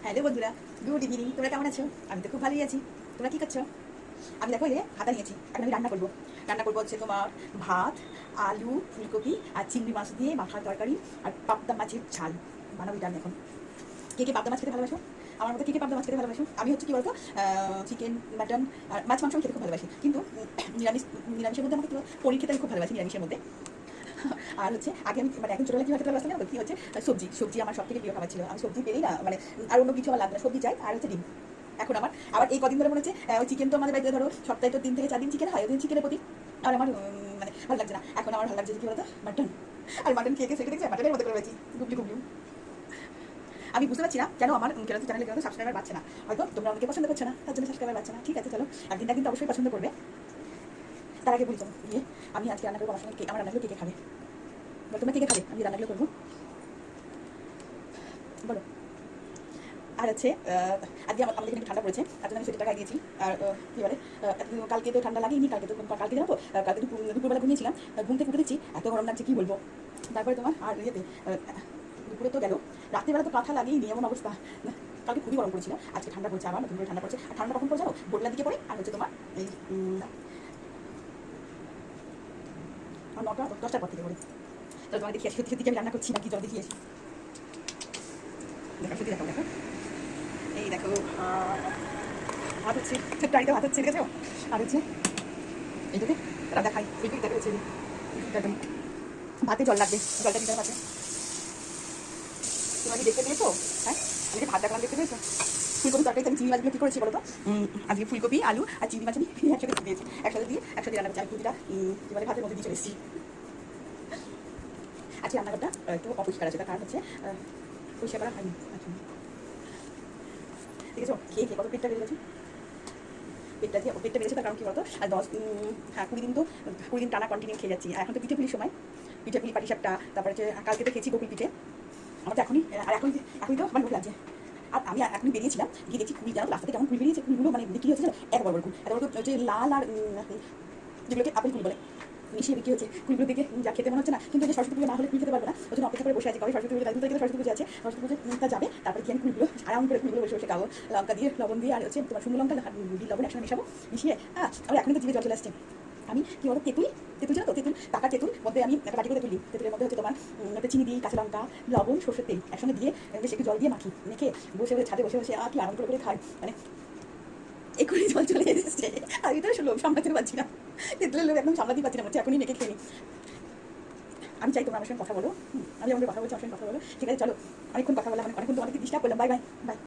Hello বন্ধুরা, good evening. তোমরা কেমন আছো? আমি তো খুব ভালোই আছি। তোমরা কী করছো? আমি দেখো হাতা নিয়েছি। এখন আমি রান্না করবো হচ্ছে তোমার ভাত, আলু, ফুলকপি আর চিংড়ি মাছ দিয়ে মাখার তরকারি আর পাবদা মাছের ঝাল বানাবো। এটা আমি এখন কে কে পাবদা মাছ খেতে ভালোবাসো? আমার মতো কে পাবদা মাছ খেতে ভালোবাসো? আমি হচ্ছে কি বলতো, চিকেন, মাটন আর মাছ মাংস খেতে খুব ভালোবাসি, কিন্তু নিরামিষের মধ্যে আমাকে পনির খেতে আমি খুব ভালোবাসি নিরামিষের মধ্যে। আর হচ্ছে আগে আমি মানে এখন ছোটবেলা কী খেতে ভালোবাসতাম জানো? কি হচ্ছে সবজি আমার সব থেকে প্রিয় খাবার ছিল। আমি সবজি পেলেই না মানে আর অন্য কিছু আমার লাগবে না, সবজি চাই আর হচ্ছে ডিম। এখন আমার আবার এই কদিন ধরে মনে হচ্ছে ওই চিকেন তো আমাদের বাড়িতে ধরো সপ্তাহে তো 3 থেকে 4 দিন চিকেন হয়, ওই দিন চিকেনের প্রতি আর আমার মানে ভালো লাগছে না। এখন আমার ভালো লাগছে কি বলতো, মাটন। আর মাটন খেয়ে সেটা দেখছি মাটনের মতো করে রয়েছি গুবলি গুবলি। আমি বুঝতে পারছি না কেন আমার চ্যানেলে কেন সাবস্ক্রাইবার বাড়ছে না। হয়তো তোমরা অনেকে পছন্দ করছো না, তার জন্য সাবস্ক্রাইবার বাড়ছে না। ঠিক আছে, চলো একদিন না একদিন তো অবশ্যই পছন্দ করবে। তার আগে বলি চলো আমি আজকে রান্না করবো। আমার সঙ্গে আমার রান্নাগুলো কে খাবে বলো? তোমরা কে খাবে আমি রান্নাগুলো করবো বলো? আর হচ্ছে আজকে আমাদের এখানে ঠান্ডা পড়েছে, তার জন্য আমি সোয়েটারটা গায়ে দিয়েছি। আর কী বলে, কালকে তো ঠান্ডা লাগেনি, কালকে জানো তো, কালকে দুপুরবেলা ঘুমিয়েছিলাম, ঘুম থেকে উঠে দেখছি এত গরম লাগছে কী বলবো। তারপরে তোমার আর দুপুরে তো গেল, রাত্রিবেলা তো কাঁথা লাগেই নি এমন অবস্থা। কালকে খুবই গরম পড়েছিল, আজকে ঠান্ডা পড়ছে, আবার নতুন করে ঠান্ডা পড়ছে। আর ঠান্ডা কখন পড়ে যাবো, ভোরবেলার দিকে পড়ে। আর হচ্ছে তোমার এই 9টা 10টার পর থেকে পড়ে। তো তোমার দেখি সত্যি সত্যি আমি রান্না করছি নাকি জল দেখিয়েছি। দেখো সত্যি দেখো, দেখো এই দেখো ভাত হচ্ছে, টাইটা ভাত হচ্ছে, ঠিক আছে। আর হচ্ছে এইটাকে রান্না খাই, এইটুকু দেখা হচ্ছে ভাতে জল লাগবে, জলটা দিতে পারছে। তুমি দেখতে পেয়েছো? হ্যাঁ, আমি যে ভাত দেখলাম দেখতে পেয়েছো? ফুলকপি তরকারিতে আমি চিংড়ি মাছগুলো কী করেছি বলো তো? আজকে ফুলকপি, আলু আর চিংড়ি মাছ আমি একসাথে দিয়েছি, একসাথে রান্না করছি। আমি ফুলকপিটা কী বলে ভাতের মধ্যে দিয়ে চলে এসেছি। আজকে রান্নাঘরটা একটু অপরিষ্কার আছে, তার কারণ হচ্ছে পরিষ্কার করা হয়নি। আচ্ছা ঠিক আছে, খেয়ে কত পেটটা বেড়ে গেছে, পেটটা বেড়েছে। তার কারণ কী বলতো, আর 20 দিন তো 20 দিন টানা কন্টিনিউ খেয়ে যাচ্ছি। আর এখন তো পিঠে পুলির সময়, পিঠে পুলি পাটিসাপটা, তারপরে হচ্ছে কালকে তো খেয়েছি গোকুল পিঠে। আমার তো এখনই তো আমার লোক লাগছে। আর আমি এখনই বেরিয়েছিলাম, গিয়ে দেখছি কুড়ি, জানো রাস্তা থেকে কেমন কুড়ি বেরিয়েছে। কুড়িগুলো মানে বিক্রি হচ্ছে এক বড় কুল, এত বড় হচ্ছে লাল, আর যেগুলোকে আপেল কুল বলে মিশিয়ে বিক্রি হচ্ছে। কুলগুলো দেখে যা খেতে মনে হচ্ছে না, কিন্তু যে সরস্বতী পুজো না হলে কুল খেতে পারবে না, ওই জন্য অপেক্ষা করে বসে আছে। কবে সরস্বতী পুজো, তাদের সরস্বতী পুজো আছে, সরস্বতী পুজোটা যাবে, তারপরে কি আমি কুলগুলো আরাম করে কুলগুলো বসে বসে খাবো, লঙ্কা দিয়ে, লবণ দিয়ে, আর হচ্ছে তোমার শুকনো লঙ্কা লবণ একসঙ্গে মেশাবো, মিশিয়ে আমার এখনই তো জিভে জল চলে আসছে। আমি কি বলতো, তেঁতুল জানো তো, টাকা তেঁতুল মধ্যে আমি একটা বাটি করে তুলি, তেঁতুলের মধ্যে হচ্ছে তোমার চিনি দিই, কাঁচা লঙ্কা, লবণ, সরষের তেল একসঙ্গে দিয়ে বেশ একটু জল দিয়ে মেখে বসে ছাদে বসে কি আরাম করে খাই। মানে এখনই জল চলে এসেছে, আমি তো লোভ সামলাতে পারছি না, তেঁতুলের লোভ একদম সামলাতেই পারছি না, হচ্ছে এখনই মেখে খেয়ে নিই। আমি চাই তোমরা আমার সঙ্গে কথা বলো, আমি আমাদের কথা বলছি, আমার সঙ্গে কথা বলো। ঠিক আছে চলো, অনেকক্ষণ কথা বললাম, অনেকক্ষণ তোমাদেরকে ডিস্টার্ব করলাম। Bye bye bye.